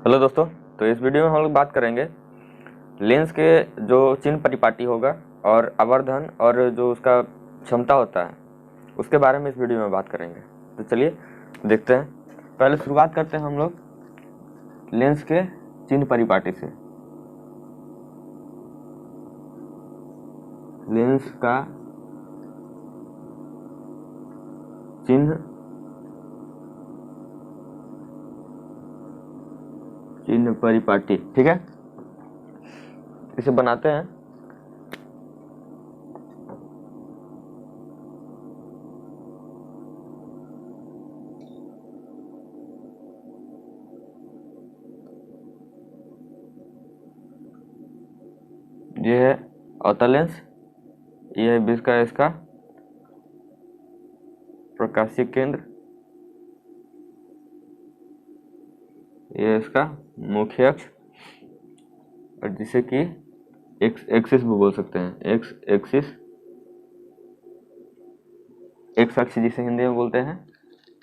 Hello दोस्तों। तो इस वीडियो में हम लोग बात करेंगे लेंस के जो चिन्ह परिपाटी होगा और आवर्धन और जो उसका क्षमता होता है उसके बारे में इस वीडियो में बात करेंगे। तो चलिए देखते हैं। पहले शुरुआत करते हैं हम लोग लेंस के चिन्ह परिपाटी से। लेंस का चिन्ह परिपाटी, ठीक है। इसे बनाते हैं। ये है अवतल लेंस, ये है बीच का इसका प्रकाशीय केंद्र, ये है इसका मुख्य अक्ष और जिसे कि एक्सिस भी बोल सकते हैं। एक्सिस, एक्स अक्ष जिसे हिंदी में बोलते हैं,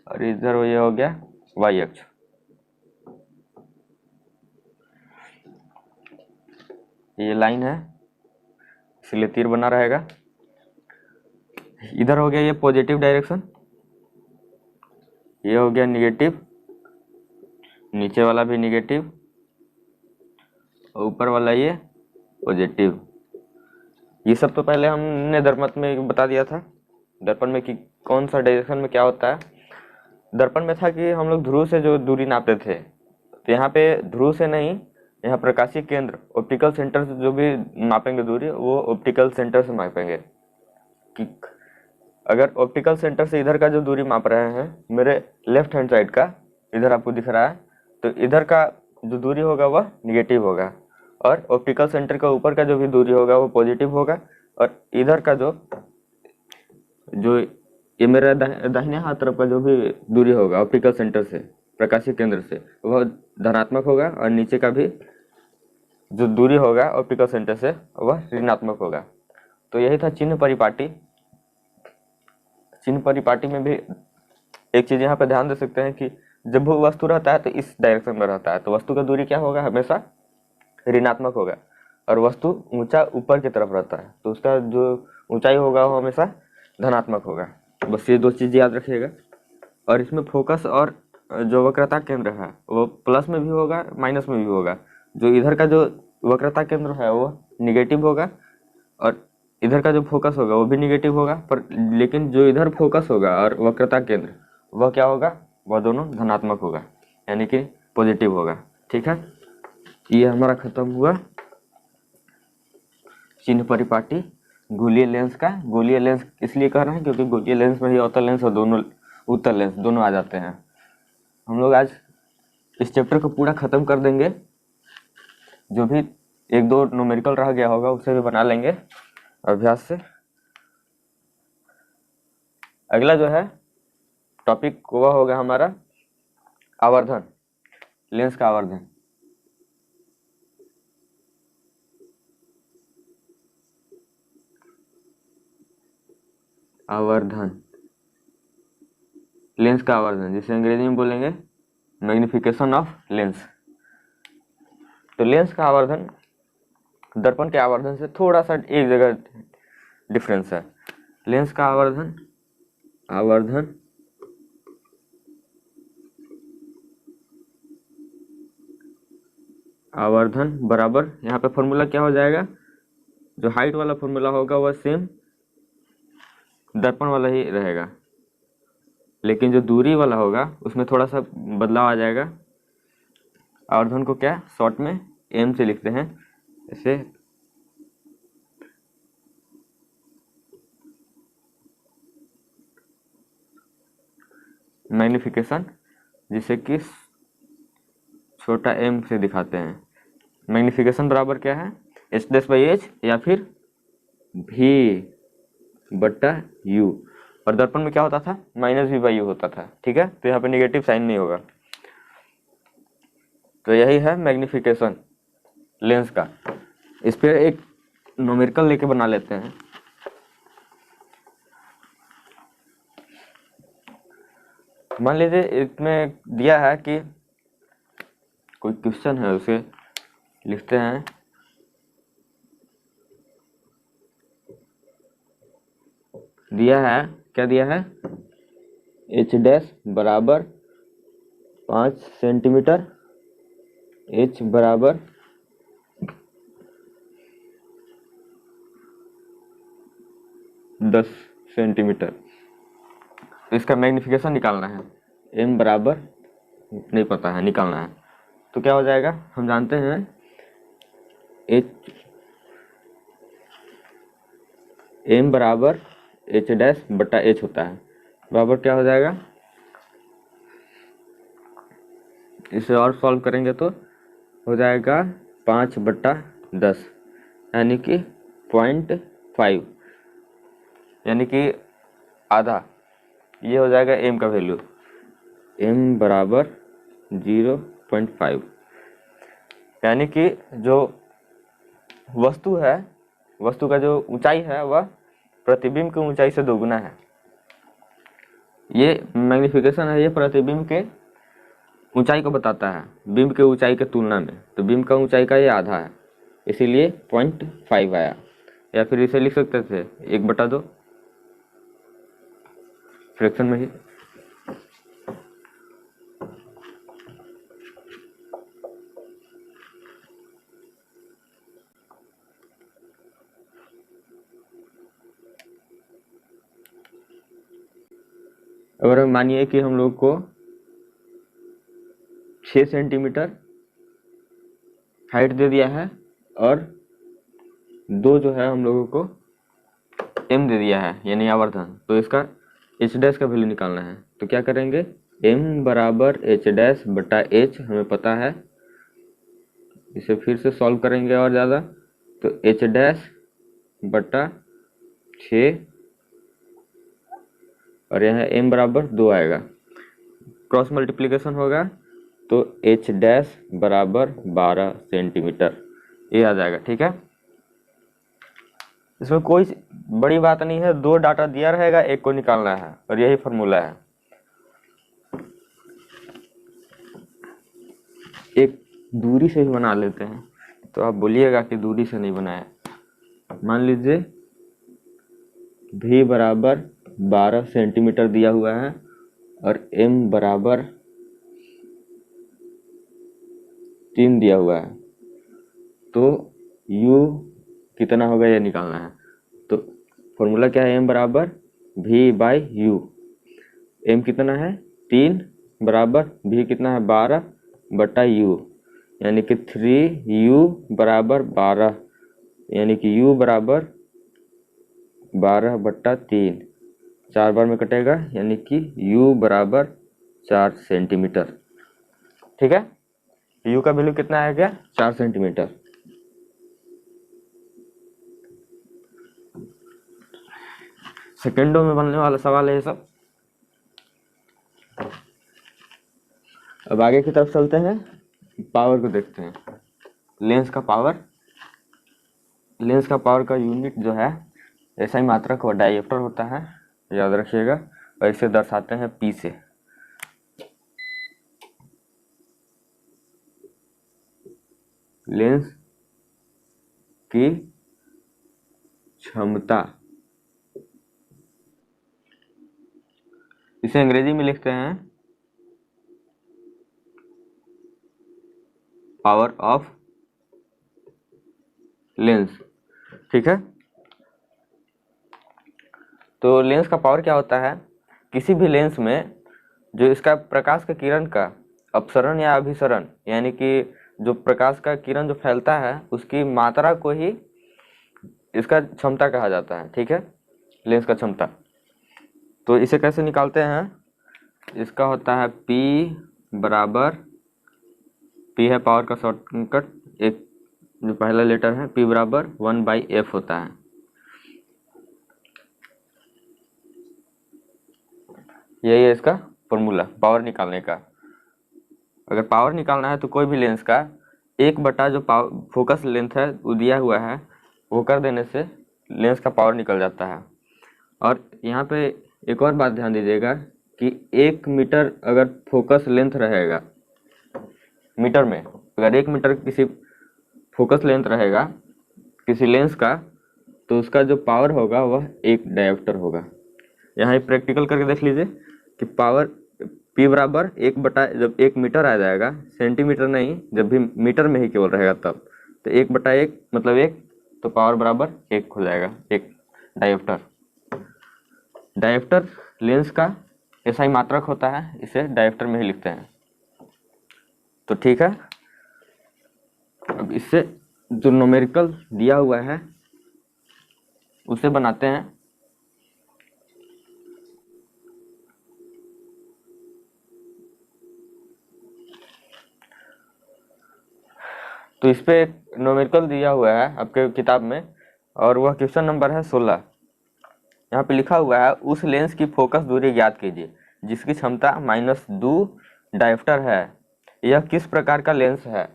और इधर ये हो गया वाई अक्ष। ये लाइन है इसलिए तीर बना रहेगा। इधर हो गया ये पॉजिटिव डायरेक्शन, ये हो गया निगेटिव, नीचे वाला भी निगेटिव और ऊपर वाला ये पॉजिटिव। ये सब तो पहले हमने दर्पण में बता दिया था, दर्पण में कि कौन सा डायरेक्शन में क्या होता है। दर्पण में था कि हम लोग ध्रुव से जो दूरी नापते थे, तो यहाँ पे ध्रुव से नहीं, यहाँ प्रकाशीय केंद्र ऑप्टिकल सेंटर से जो भी मापेंगे दूरी वो ऑप्टिकल सेंटर से मापेंगे। कि अगर ऑप्टिकल सेंटर से इधर का जो दूरी माप रहे हैं, मेरे लेफ्ट हैंड साइड का इधर आपको दिख रहा है, तो इधर का जो दूरी होगा वह निगेटिव होगा और ऑप्टिकल सेंटर का ऊपर का जो भी दूरी होगा वो पॉजिटिव होगा। और इधर का जो जो ये मेरा दाहिने हाथ तरफ का जो भी दूरी होगा ऑप्टिकल सेंटर से, प्रकाशीय केंद्र से, वह धनात्मक होगा और नीचे का भी जो दूरी होगा ऑप्टिकल सेंटर से वह ऋणात्मक होगा। तो यही था चिन्ह परिपाटी। चिन्ह परिपाटी में भी एक चीज यहाँ पे ध्यान दे सकते हैं कि जब वो वस्तु रहता है तो इस डायरेक्शन में रहता है, तो वस्तु का दूरी क्या होगा, हमेशा ऋणात्मक होगा। और वस्तु ऊंचा ऊपर की तरफ रहता है तो उसका जो ऊंचाई होगा वो हमेशा धनात्मक होगा। बस ये दो चीज याद रखिएगा। और इसमें फोकस और जो वक्रता केंद्र है वो प्लस में भी होगा माइनस में भी होगा। जो इधर का जो वक्रता केंद्र है वो निगेटिव होगा और इधर का जो फोकस होगा वो भी निगेटिव होगा, पर लेकिन जो इधर फोकस होगा और वक्रता केंद्र वह क्या होगा, वह दोनों धनात्मक होगा, यानी कि पॉजिटिव होगा। ठीक है, ये हमारा खत्म हुआ चिन्ह परिपाटी गोलीय लेंस का। गोलीय लेंस इसलिए कह रहे हैं क्योंकि गोलीय लेंस में ही अवतल लेंस और दोनों उत्तल लेंस दोनों आ जाते हैं। हम लोग आज इस चैप्टर को पूरा खत्म कर देंगे। जो भी एक दो न्यूमेरिकल रह गया होगा उसे भी बना लेंगे अभ्यास से। अगला जो है टॉपिक वह होगा हमारा आवर्धन, लेंस का आवर्धन। आवर्धन, लेंस का आवर्धन जिसे अंग्रेजी में बोलेंगे मैग्निफिकेशन ऑफ लेंस। तो लेंस का आवर्धन दर्पण के आवर्धन से थोड़ा सा एक जगह डिफरेंस है। लेंस का आवर्धन आवर्धन बराबर, यहाँ पे फॉर्मूला क्या हो जाएगा, जो हाइट वाला फॉर्मूला होगा वह सेम दर्पण वाला ही रहेगा, लेकिन जो दूरी वाला होगा उसमें थोड़ा सा बदलाव आ जाएगा। आवर्धन को क्या शॉर्ट में एम से लिखते हैं, ऐसे मैग्निफिकेशन जिसे कि छोटा एम से दिखाते हैं। मैग्निफिकेशन बराबर क्या है, h/h या फिर v/u। और दर्पण में क्या होता था, -v/u होता था। ठीक है, तो यहाँ पे नेगेटिव साइन नहीं होगा। तो यही है मैग्निफिकेशन लेंस का। इस पर एक न्यूमेरिकल लेके बना लेते हैं। मान लीजिए इसमें दिया है कि कोई क्वेश्चन है उसे लिखते हैं। दिया है, क्या दिया है, एच डैश बराबर 5 सेंटीमीटर, एच बराबर 10 सेंटीमीटर। तो इसका मैग्निफिकेशन निकालना है, एम बराबर नहीं पता है, निकालना है। तो क्या हो जाएगा, हम जानते हैं एच एम बराबर एच डैश बटा एच होता है, बराबर क्या हो जाएगा, इसे और सॉल्व करेंगे तो हो जाएगा 5/10 यानी कि 0.5 यानी कि आधा। ये हो जाएगा एम का वैल्यू, एम बराबर 0.5 यानी कि जो वस्तु है, वस्तु का जो ऊंचाई है वह प्रतिबिंब की ऊंचाई से दोगुना है। ये मैग्निफिकेशन है, ये प्रतिबिंब के ऊंचाई को बताता है बिंब के ऊंचाई के तुलना में। तो बिंब का ऊंचाई का ये आधा है, इसीलिए 0.5 आया। या फिर इसे लिख सकते थे 1/2 फ्रैक्शन में ही। अगर मानिए कि हम लोग को 6 सेंटीमीटर हाइट दे दिया है और दो जो है हम लोगों को एम दे दिया है यानी आवर्धन, तो इसका एच डैश का वैल्यू निकालना है। तो क्या करेंगे, एम बराबर एच डैश बटा एच हमें पता है, इसे फिर से सॉल्व करेंगे और ज़्यादा, तो एच डैश बटा 6 और यहाँ एम बराबर 2 आएगा, क्रॉस मल्टीप्लिकेशन होगा तो एच डैश बराबर 12 सेंटीमीटर ये आ जाएगा। ठीक है, इसमें कोई बड़ी बात नहीं है, दो डाटा दिया रहेगा, एक को निकालना है और यही फॉर्मूला है। एक दूरी से ही बना लेते हैं, तो आप बोलिएगा कि दूरी से नहीं बनाया। मान लीजिए v बराबर 12 सेंटीमीटर दिया हुआ है और m बराबर 3 दिया हुआ है, तो u कितना होगा यह निकालना है। तो फॉर्मूला क्या है, m बराबर v बाई u। m कितना है 3 बराबर v कितना है 12 बटा u यानी कि 3u बराबर 12 यानी कि u बराबर 12/3, 4 बार में कटेगा यानी कि u बराबर 4 सेंटीमीटर। ठीक है, u का वैल्यू कितना आ गया 4 सेंटीमीटर। सेकेंडों में बनने वाला सवाल है ये सब। अब आगे की तरफ चलते हैं, पावर को देखते हैं। लेंस का पावर, लेंस का पावर का यूनिट जो है ऐसा ही मात्रक और डायप्टर होता है, याद रखिएगा, और इसे दर्शाते हैं P से। लेंस की क्षमता, इसे अंग्रेजी में लिखते हैं पावर ऑफ लेंस। ठीक है, तो लेंस का पावर क्या होता है, किसी भी लेंस में जो इसका प्रकाश का किरण का अपसरण या अभिसरण यानी कि जो प्रकाश का किरण जो फैलता है उसकी मात्रा को ही इसका क्षमता कहा जाता है। ठीक है, लेंस का क्षमता। तो इसे कैसे निकालते हैं, इसका होता है P बराबर, P है पावर का शॉर्टकट, एक जो पहला लेटर है P बराबर 1/f होता है। यही है इसका फॉर्मूला पावर निकालने का। अगर पावर निकालना है तो कोई भी लेंस का 1/, जो फोकस लेंथ है वो दिया हुआ है, वो कर देने से लेंस का पावर निकल जाता है। और यहाँ पे एक और बात ध्यान दीजिएगा कि 1 मीटर अगर फोकस लेंथ रहेगा मीटर में, अगर 1 मीटर किसी फोकस लेंथ रहेगा किसी लेंस का, तो उसका जो पावर होगा वह 1 डायोप्टर होगा। यहाँ प्रैक्टिकल करके देख लीजिए कि पावर P बराबर 1/, जब 1 मीटर आ जाएगा, सेंटीमीटर नहीं, जब भी मीटर में ही केवल रहेगा तब, तो 1/1 मतलब 1, तो पावर बराबर 1 हो जाएगा, 1 डायोप्टर। डायोप्टर लेंस का ऐसा ही मात्रक होता है, इसे डायोप्टर में ही लिखते हैं। तो ठीक है, अब इससे जो न्यूमेरिकल दिया हुआ है उसे बनाते हैं। तो इस पे एक न्यूमेरिकल दिया हुआ है आपके किताब में, और वह क्वेश्चन नंबर है 16। यहाँ पे लिखा हुआ है उस लेंस की फोकस दूरी ज्ञात कीजिए जिसकी क्षमता -2 डायोप्टर है, यह किस प्रकार का लेंस है।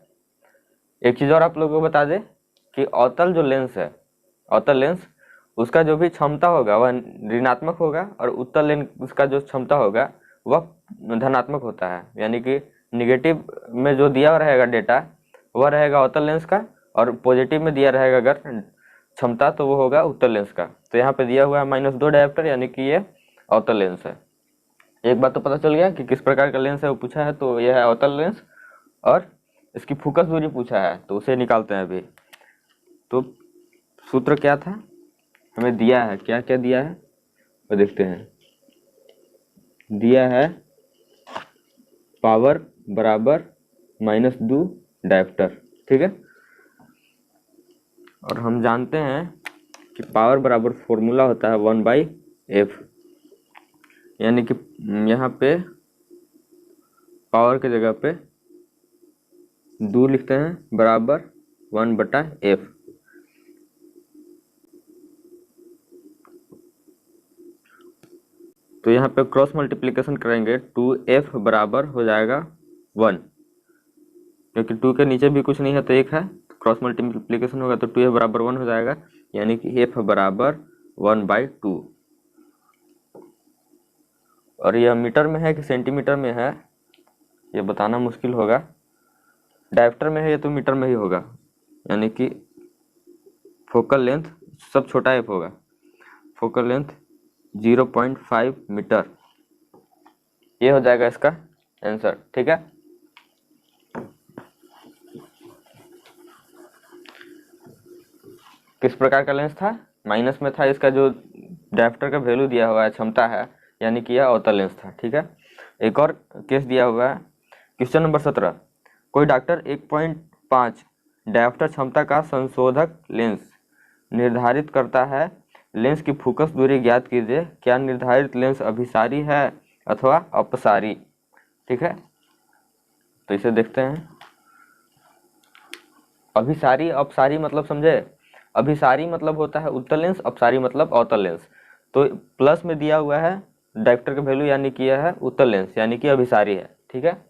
एक चीज और आप लोगों को बता दें कि अवतल जो लेंस है, अवतल लेंस, उसका जो भी क्षमता होगा वह ऋणात्मक होगा, और उत्तल लेंस उसका जो क्षमता होगा वह धनात्मक होता है। यानी कि निगेटिव में जो दिया रहेगा डेटा वह रहेगा अवतल लेंस का, और पॉजिटिव में दिया रहेगा अगर क्षमता तो वो होगा उत्तल लेंस का। तो यहाँ पे दिया हुआ है -2 डायोप्टर, यानी कि ये अवतल लेंस है। एक बात तो पता चल गया कि किस प्रकार का लेंस है वो पूछा है, तो यह है अवतल लेंस, और इसकी फोकस दूरी पूछा है तो उसे निकालते हैं अभी। तो सूत्र क्या था, हमें दिया है, क्या क्या दिया है वो देखते हैं। दिया है पावर बराबर -2 डायोप्टर, ठीक है। और हम जानते हैं कि पावर बराबर फॉर्मूला होता है 1/f, यानी कि यहाँ पे पावर के जगह पे 2 लिखते हैं बराबर 1/f। तो यहाँ पे क्रॉस मल्टीप्लिकेशन करेंगे, 2f बराबर हो जाएगा 1, क्योंकि 2 के नीचे भी कुछ नहीं है तो 1 है, क्रॉस मल्टीप्लिकेशन होगा तो 2f बराबर 1 हो जाएगा, यानी कि f बराबर 1/2। और यह मीटर में है कि सेंटीमीटर में है ये बताना मुश्किल होगा, डायोप्टर में है ये तो मीटर में ही होगा, यानी कि फोकल लेंथ सब छोटा f होगा, फोकल लेंथ 0.5 मीटर, ये हो जाएगा इसका आंसर, ठीक है। किस प्रकार का लेंस था, माइनस में था, इसका जो डायोप्टर का वैल्यू दिया हुआ है क्षमता है, यानी कि यह अवतल लेंस था, ठीक है। एक और केस दिया हुआ है, क्वेश्चन नंबर 17। कोई डॉक्टर 1.5 डायोप्टर क्षमता का संशोधक लेंस निर्धारित करता है, लेंस की फोकस दूरी ज्ञात कीजिए, क्या निर्धारित लेंस अभिसारी है अथवा अपसारी, ठीक है। तो इसे देखते हैं, अभिसारी अपसारी मतलब समझे, अभिसारी मतलब होता है उत्तल लेंस, अपसारी मतलब अवतल लेंस। तो प्लस में दिया हुआ है डायोप्टर का वैल्यू, यानी कि यह है उत्तल लेंस, यानी कि अभिसारी है, ठीक है।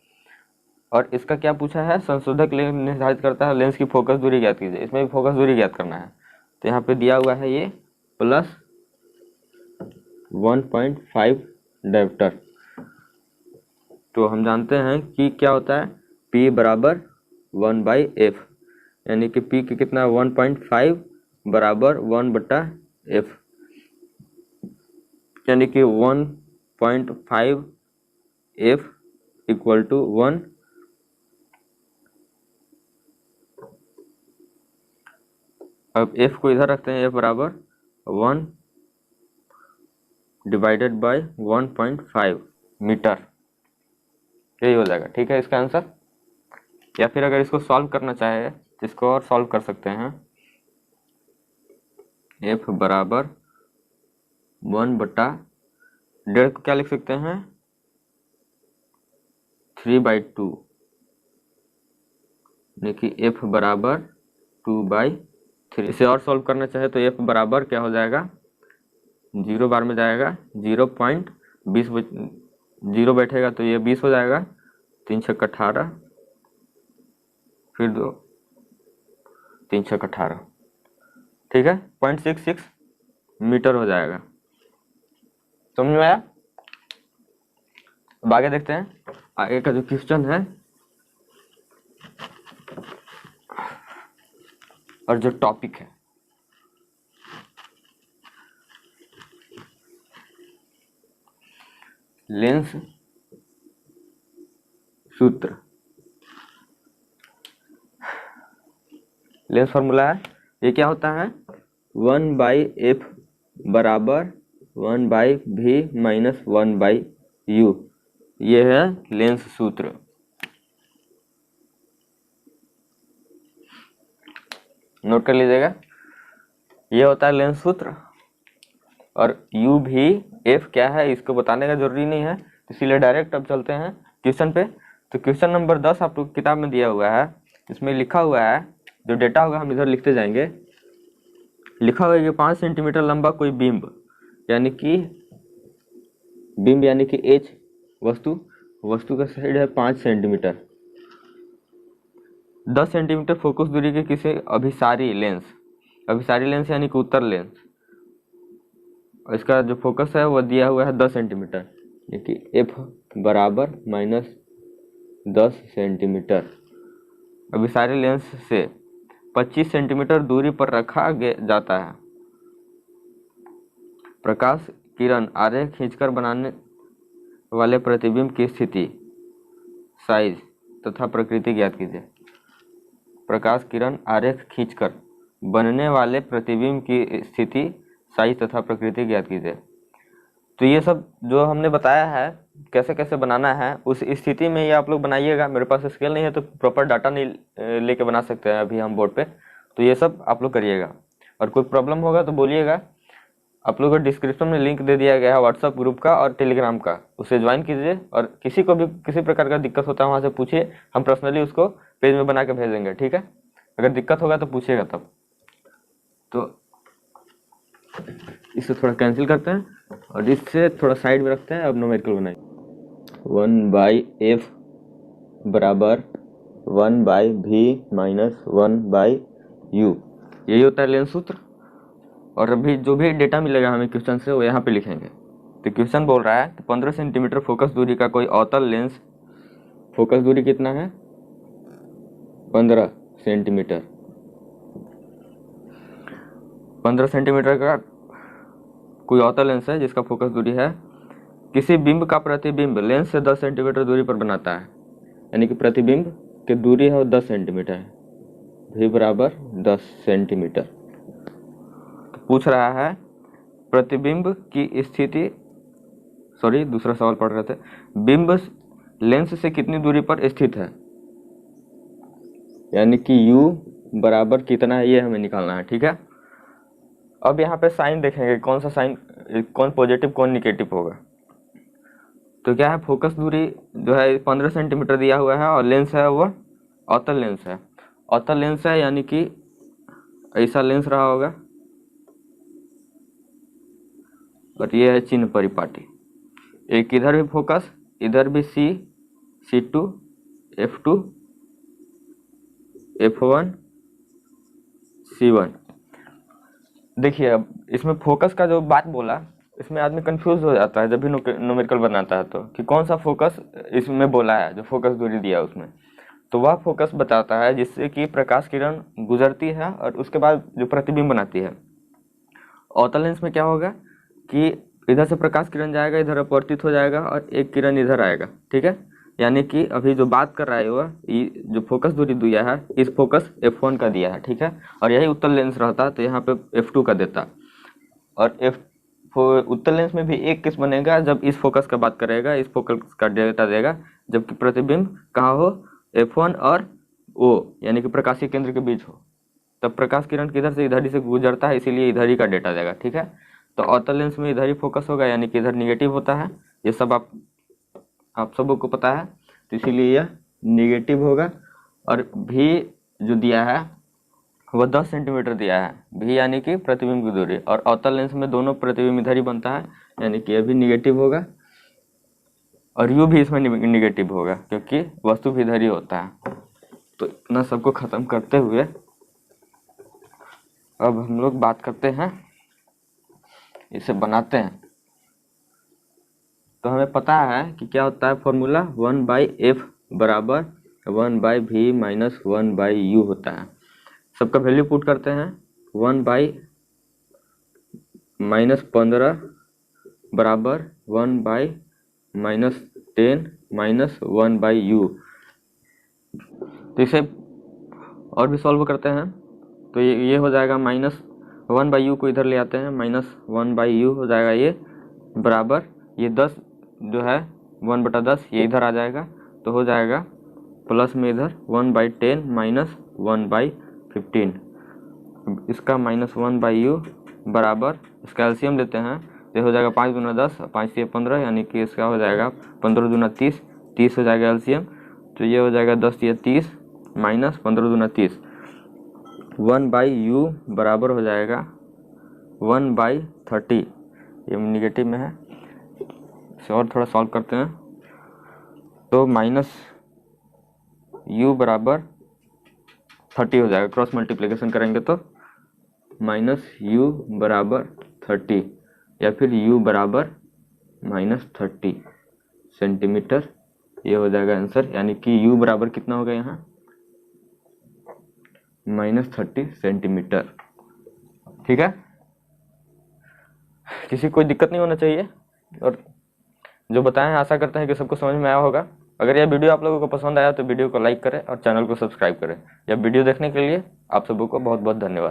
और इसका क्या पूछा है, संशोधक लेंस निर्धारित करता है, लेंस की फोकस दूरी ज्ञात कीजिए, इसमें भी फोकस दूरी ज्ञात करना है। तो यहाँ पे दिया हुआ है ये प्लस 1.5 डायोप्टर। तो हम जानते हैं कि क्या होता है, P बराबर 1/f, यानी कि P की कितना 1.5 बराबर 1/f, यानी कि 1.5f इक्वल टू 1। अब f को इधर रखते हैं, f बराबर 1 डिवाइडेड बाय 1.5 मीटर, यही हो जाएगा, ठीक है इसका आंसर। या फिर अगर इसको सॉल्व करना चाहे तो इसको और सॉल्व कर सकते हैं, f बराबर 1/1.5 को क्या लिख सकते हैं 3/2, यानी कि f बराबर 2/3। इसे और सॉल्व करना चाहे तो f बराबर क्या हो जाएगा, 0 बार में जाएगा 0.20, 0 बैठेगा तो ये 20 हो जाएगा, 3 छक्का 18, फिर 2, 3 छक्का 18, ठीक है, 0.66 मीटर हो जाएगा। समझ में आया। अब आगे देखते हैं, आगे का जो क्वेश्चन है और जो टॉपिक है, लेंस सूत्र, लेंस फॉर्मूला है, ये क्या होता है 1/f बराबर 1/v माइनस 1/u, ये है लेंस सूत्र। नोट कर लीजिएगा, ये होता है लेंस सूत्र। और u भी f क्या है इसको बताने का जरूरी नहीं है, इसीलिए डायरेक्ट अब चलते हैं क्वेश्चन पे। तो क्वेश्चन नंबर 10 आपको किताब में दिया हुआ है, इसमें लिखा हुआ है, जो डेटा होगा हम इधर लिखते जाएंगे। लिखा हुआ है कि 5 सेंटीमीटर लंबा कोई बिंब यानी कि एच वस्तु का साइड है 5 सेंटीमीटर, 10 सेंटीमीटर फोकस दूरी के किसी अभिसारी लेंस यानी कि उत्तर लेंस, और इसका जो फोकस है वो दिया हुआ है 10 सेंटीमीटर, यानी कि एफ बराबर -10 सेंटीमीटर। अभिसारी लेंस से 25 सेंटीमीटर दूरी पर रखा जाता है। प्रकाश किरण आरेख खींचकर बनाने वाले प्रतिबिंब की स्थिति, साइज तथा प्रकृति ज्ञात कीजिए। प्रकाश किरण आरेख खींचकर बनने वाले प्रतिबिंब की स्थिति, साइज तथा प्रकृति ज्ञात कीजिए। तो ये सब जो हमने बताया है कैसे कैसे बनाना है, उस स्थिति में ये आप लोग बनाइएगा। मेरे पास स्केल नहीं है तो प्रॉपर डाटा नहीं लेके बना सकते हैं अभी हम बोर्ड पे, तो ये सब आप लोग करिएगा। और कोई प्रॉब्लम होगा तो बोलिएगा। आप लोगों को डिस्क्रिप्शन में लिंक दे दिया गया है व्हाट्सएप ग्रुप का और टेलीग्राम का, उसे ज्वाइन कीजिए। और किसी को भी किसी प्रकार का दिक्कत होता है वहाँ से पूछिए, हम पर्सनली उसको पेज में बना के भेजेंगे, ठीक है। अगर दिक्कत होगा तो पूछिएगा तब। तो इसे थोड़ा कैंसिल करते हैं और इससे थोड़ा साइड में रखते हैं। अब न्यूमेरिकल बनाइए। 1/f बराबर 1/v माइनस 1/u, यही होता है लेंस सूत्र। और अभी जो भी डेटा मिलेगा हमें क्वेश्चन से वो यहाँ पे लिखेंगे। तो क्वेश्चन बोल रहा है कि 15 सेंटीमीटर फोकस दूरी का कोई अवतल लेंस, फोकस दूरी कितना है 15 सेंटीमीटर, 15 सेंटीमीटर का कोई अवतल लेंस है जिसका फोकस दूरी है, किसी बिंब का प्रतिबिंब लेंस से 10 सेंटीमीटर दूरी पर बनाता है, यानी कि प्रतिबिंब की दूरी है वो 10 सेंटीमीटर है, v बराबर 10 सेंटीमीटर। तो पूछ रहा है प्रतिबिंब की स्थिति, दूसरा सवाल पढ़ रहे थे, बिंब लेंस से कितनी दूरी पर स्थित है, यानी कि u बराबर कितना है ये हमें निकालना है, ठीक है। अब यहाँ पे साइन देखेंगे, कौन सा साइन, कौन पॉजिटिव कौन निगेटिव होगा। तो क्या है, फोकस दूरी जो है 15 सेंटीमीटर दिया हुआ है और लेंस है वो अवतल लेंस है। अवतल लेंस है यानी कि ऐसा लेंस रहा होगा और ये है चिन्ह परिपाटी। एक इधर भी फोकस, इधर भी C2 F2 F1 C1। देखिए अब इसमें फोकस का जो बात बोला, इसमें आदमी कंफ्यूज हो जाता है जब भी न्यूमेरिकल बनाता है तो, कि कौन सा फोकस इसमें बोला है, जो फोकस दूरी दिया उसमें। तो वह फोकस बताता है जिससे कि प्रकाश किरण गुजरती है और उसके बाद जो प्रतिबिंब बनाती है। अवतल लेंस में क्या होगा कि इधर से प्रकाश किरण जाएगा, इधर अपवर्तित हो जाएगा और एक किरण इधर आएगा, ठीक है। यानी कि अभी जो बात कर रहा है वह जो फोकस दूरी दिया है, इस फोकस F1 का दिया है, ठीक है। और यही उत्तल लेंस रहता तो यहाँ पे F2 का देता। और उत्तल लेंस में भी एक केस बनेगा जब इस फोकस का बात करेगा, इस फोकस का डेटा देगा, जबकि प्रतिबिंब कहाँ हो, F1 और O यानी कि प्रकाशीय केंद्र के बीच हो, तब प्रकाश किरण किधर से, इधर ही से गुजरता है, इसीलिए इधर ही का डेटा देगा, ठीक है। तो अवतल लेंस में इधर ही फोकस होगा यानी कि इधर निगेटिव होता है, ये सब आप सबों को पता है, तो इसीलिए यह निगेटिव होगा। और भी जो दिया है वह 10 सेंटीमीटर दिया है, भी यानी कि प्रतिबिंब की दूरी, और अवतल लेंस में दोनों प्रतिबिंब इधर ही बनता है, यानी कि यह भी निगेटिव होगा और यू भी इसमें निगेटिव होगा क्योंकि वस्तु भी इधर ही होता है। तो इतना सबको खत्म करते हुए अब हम लोग बात करते हैं, इसे बनाते हैं। तो हमें पता है कि क्या होता है फॉर्मूला, 1/f बराबर 1/v माइनस 1/u होता है। सबका वैल्यू पुट करते हैं। 1/-15 बराबर 1/-10 माइनस 1/u। तो इसे और भी सॉल्व करते हैं तो ये हो जाएगा -1/u को इधर ले आते हैं, -1/u हो जाएगा ये, बराबर ये 10 जो है 1/10 ये इधर आ जाएगा, तो हो जाएगा प्लस में इधर 1/10 माइनस 1/15। इसका -1/u बराबर, इसका एलसीएम लेते हैं तो हो जाएगा 5 दूना 10, 5 से 15, यानी कि इसका हो जाएगा 15 दूना 30, 30 हो जाएगा एलसीएम, तो ये हो जाएगा 10 ये 30 माइनस 15 दूना 30। 1/u बराबर हो जाएगा 1/30, ये निगेटिव में है। इसे और थोड़ा सॉल्व करते हैं तो -u बराबर 30 हो जाएगा, क्रॉस मल्टीप्लिकेशन करेंगे तो -u बराबर 30 या फिर u बराबर -30 सेंटीमीटर, ये हो जाएगा आंसर। यानी कि u बराबर कितना होगा यहाँ, -30 सेंटीमीटर। ठीक है, किसी को कोई दिक्कत नहीं होना चाहिए, और जो बताएं आशा करते हैं कि सबको समझ में आया होगा। अगर यह वीडियो आप लोगों को पसंद आया तो वीडियो को लाइक करें और चैनल को सब्सक्राइब करें। यह वीडियो देखने के लिए आप सबों को बहुत बहुत धन्यवाद।